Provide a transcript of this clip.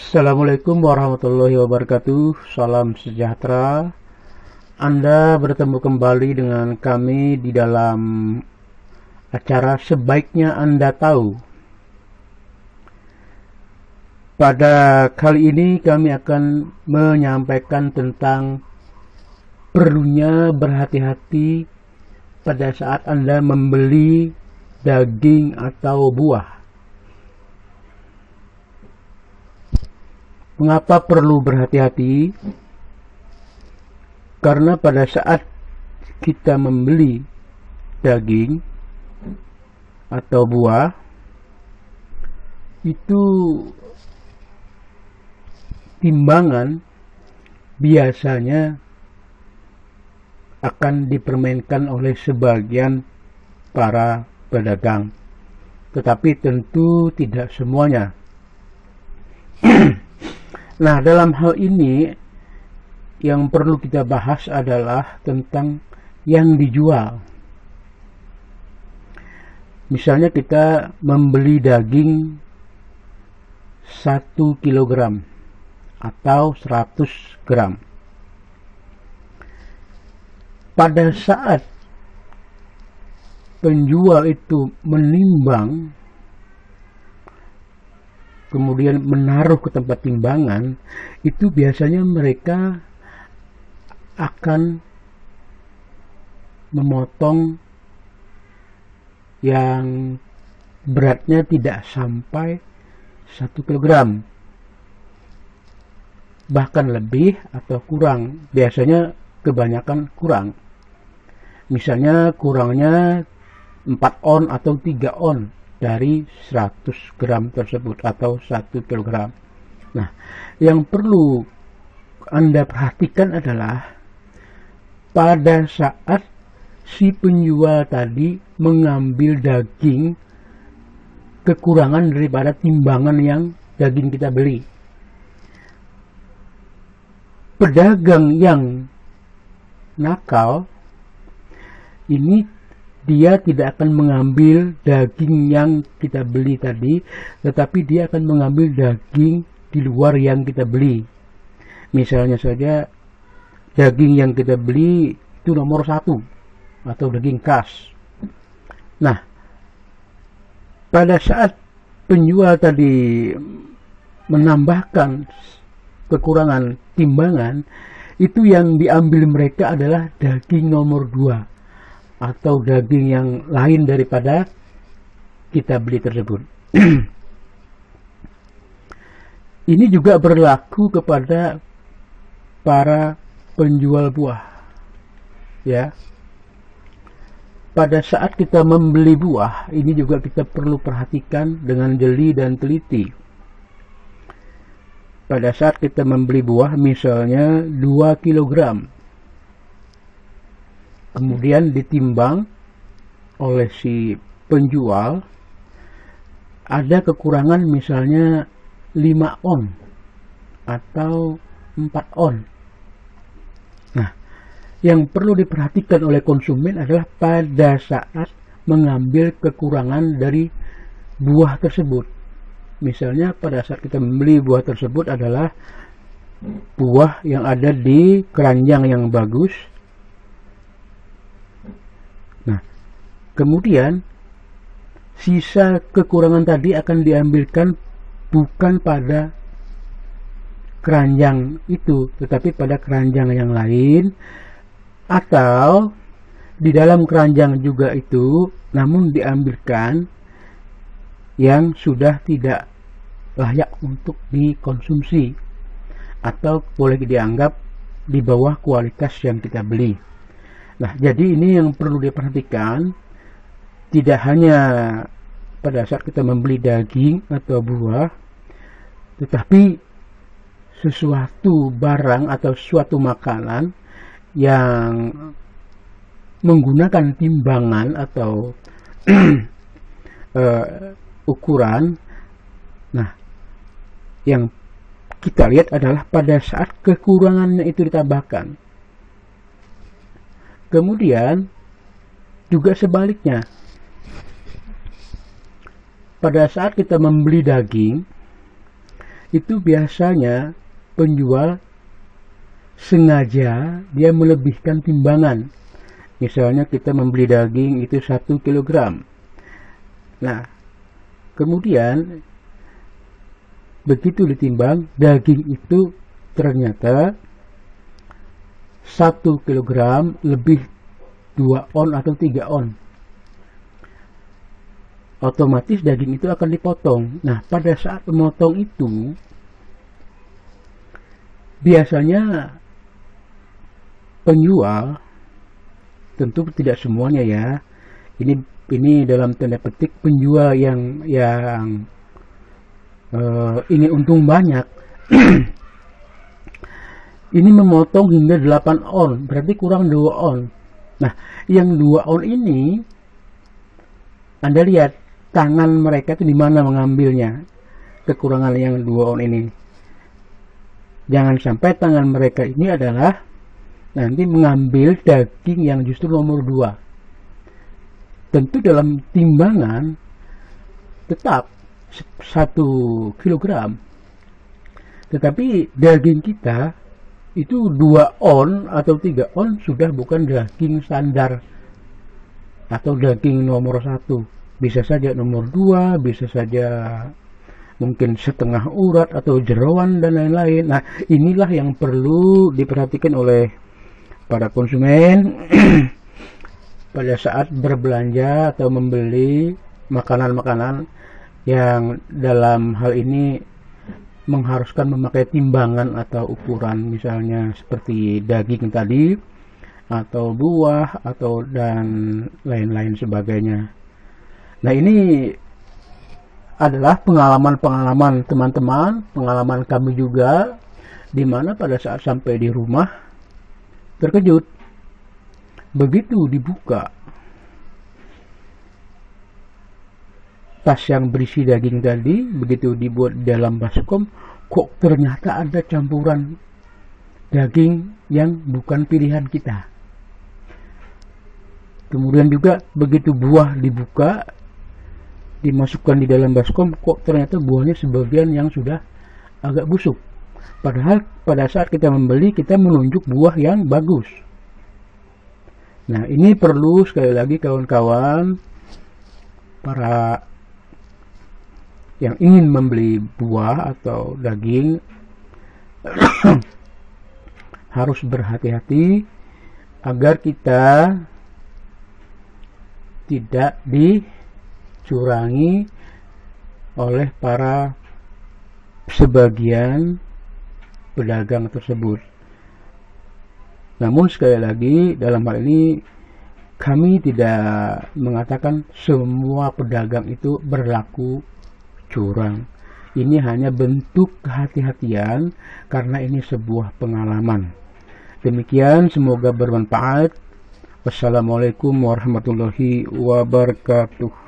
Assalamualaikum warahmatullahi wabarakatuh. Salam sejahtera. Anda bertemu kembali dengan kami di dalam acara Sebaiknya Anda Tahu. Pada kali ini kami akan menyampaikan tentang perlunya berhati-hati pada saat Anda membeli daging atau buah. Mengapa perlu berhati-hati? Karena pada saat kita membeli daging atau buah, itu timbangan biasanya akan dipermainkan oleh sebagian para pedagang, tetapi tentu tidak semuanya. Nah, dalam hal ini yang perlu kita bahas adalah tentang yang dijual. Misalnya kita membeli daging 1 kg atau 100 gram. Pada saat penjual itu menimbang, kemudian menaruh ke tempat timbangan, itu biasanya mereka akan memotong yang beratnya tidak sampai 1 kg, bahkan lebih atau kurang. Biasanya kebanyakan kurang, misalnya kurangnya 4 on atau 3 on dari 100 gram tersebut atau 1 kg. Nah, yang perlu Anda perhatikan adalah pada saat si penjual tadi mengambil daging kekurangan daripada timbangan yang daging kita beli. Pedagang yang nakal ini dia tidak akan mengambil daging yang kita beli tadi, tetapi dia akan mengambil daging di luar yang kita beli. Misalnya saja daging yang kita beli itu nomor 1 atau daging khas. Nah, pada saat penjual tadi menambahkan kekurangan timbangan, itu yang diambil mereka adalah daging nomor 2 atau daging yang lain daripada kita beli tersebut. Ini juga berlaku kepada para penjual buah, ya. Pada saat kita membeli buah, ini juga kita perlu perhatikan dengan jeli dan teliti. Pada saat kita membeli buah, misalnya 2 kg, kemudian ditimbang oleh si penjual, ada kekurangan misalnya 5 on atau 4 on. Nah, yang perlu diperhatikan oleh konsumen adalah pada saat mengambil kekurangan dari buah tersebut. Misalnya pada saat kita membeli buah tersebut adalah buah yang ada di keranjang yang bagus. Nah, kemudian sisa kekurangan tadi akan diambilkan bukan pada keranjang itu, tetapi pada keranjang yang lain, atau di dalam keranjang juga itu, namun diambilkan yang sudah tidak layak untuk dikonsumsi atau boleh dianggap di bawah kualitas yang kita beli. Nah, jadi ini yang perlu diperhatikan, tidak hanya pada saat kita membeli daging atau buah, tetapi sesuatu barang atau suatu makanan yang menggunakan timbangan atau ukuran. Nah, yang kita lihat adalah pada saat kekurangannya itu ditambahkan. Kemudian juga sebaliknya, pada saat kita membeli daging itu biasanya penjual sengaja dia melebihkan timbangan. Misalnya kita membeli daging itu 1 kilogram. Nah, kemudian begitu ditimbang, daging itu ternyata 1 kilogram lebih 2 on atau 3 on. Otomatis daging itu akan dipotong. Nah, pada saat memotong itu biasanya penjual, tentu tidak semuanya ya, ini dalam tanda petik penjual yang ingin untung banyak ini memotong hingga 8 on, berarti kurang 2 on. Nah, yang 2 on ini Anda lihat tangan mereka itu di mana mengambilnya, kekurangan yang 2 on ini. Jangan sampai tangan mereka ini adalah nanti mengambil daging yang justru nomor 2. Tentu dalam timbangan tetap 1 kilogram, tetapi daging kita itu 2 on atau 3 on sudah bukan daging standar atau daging nomor 1. Bisa saja nomor 2, bisa saja mungkin setengah urat atau jerawan dan lain-lain. Nah, inilah yang perlu diperhatikan oleh para konsumen pada saat berbelanja atau membeli makanan-makanan yang dalam hal ini mengharuskan memakai timbangan atau ukuran, misalnya seperti daging tadi atau buah atau dan lain-lain sebagainya. Nah, ini adalah pengalaman-pengalaman teman-teman, pengalaman kami juga, di mana pada saat sampai di rumah terkejut. Begitu dibuka tas yang berisi daging tadi, begitu dibuat dalam baskom, kok ternyata ada campuran daging yang bukan pilihan kita. Kemudian juga begitu buah dibuka, dimasukkan di dalam baskom, kok ternyata buahnya sebagian yang sudah agak busuk. Padahal pada saat kita membeli, kita menunjuk buah yang bagus. Nah, ini perlu sekali lagi kawan-kawan, para yang ingin membeli buah atau daging harus berhati-hati agar kita tidak dicurangi oleh para sebagian pedagang tersebut. Namun sekali lagi, dalam hal ini kami tidak mengatakan semua pedagang itu berlaku curang. Ini hanya bentuk kehati-hatian karena ini sebuah pengalaman. Demikian, semoga bermanfaat. Wassalamualaikum warahmatullahi wabarakatuh.